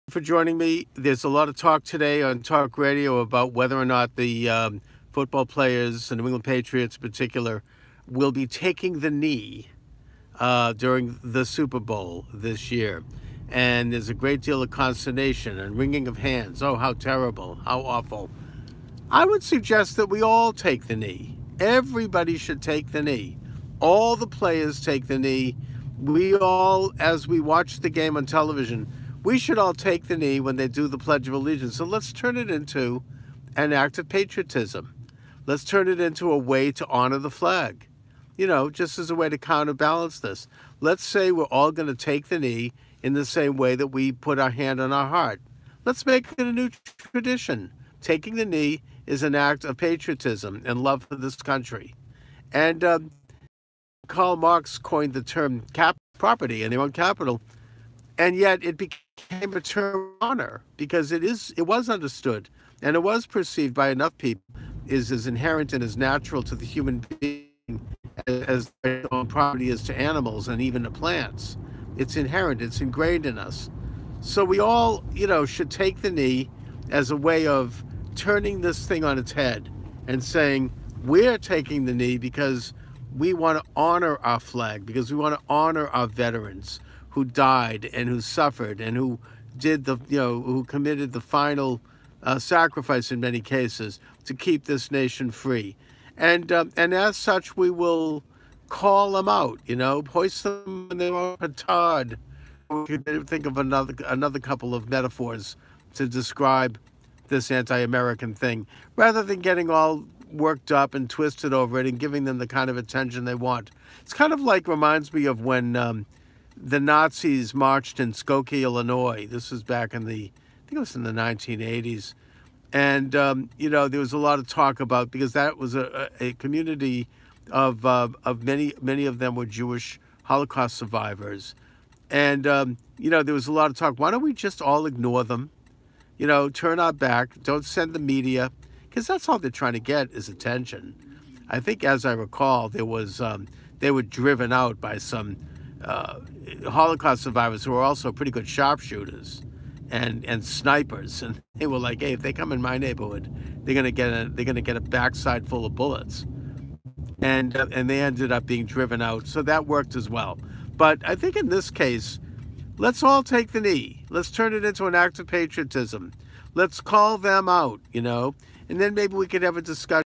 For joining me. There's a lot of talk today on talk radio about whether or not the football players, the New England Patriots in particular, will be taking the knee during the Super Bowl this year. And there's a great deal of consternation and wringing of hands. Oh, how terrible, how awful. I would suggest that we all take the knee. Everybody should take the knee. All the players take the knee. We all, as we watch the game on television, we should all take the knee when they do the Pledge of Allegiance. So let's turn it into an act of patriotism. Let's turn it into a way to honor the flag, just as a way to counterbalance this. Let's say we're all going to take the knee in the same way that we put our hand on our heart. Let's make it a new tradition. Taking the knee is an act of patriotism and love for this country. And Karl Marx coined the term property and their own capital, and yet it became a term of honor because it was understood and it was perceived by enough people is as inherent and as natural to the human being as their own property is to animals and even to plants. It's inherent, it's ingrained in us. So we all, should take the knee as a way of turning this thing on its head and saying, we're taking the knee because we want to honor our flag, because we want to honor our veterans who died and who suffered and who did who committed the final sacrifice in many cases to keep this nation free. And as such, we will call them out, hoist them in their own petard. We could think of another couple of metaphors to describe this anti-American thing, rather than getting all worked up and twisted over it and giving them the kind of attention they want. It's kind of like, reminds me of when the Nazis marched in Skokie, Illinois. This was back in I think it was in the 1980s. And, there was a lot of talk about, because that was a community of many of them were Jewish Holocaust survivors. And, there was a lot of talk. Why don't we just all ignore them? Turn our back, don't send the media, because that's all they're trying to get is attention. I think, as I recall, they were driven out by some Holocaust survivors who were also pretty good sharpshooters and snipers, and they were like, hey, if they come in my neighborhood, they're gonna get a backside full of bullets, and they ended up being driven out. So that worked as well. But I think in this case, let's all take the knee. Let's turn it into an act of patriotism. Let's call them out, and then maybe we could have a discussion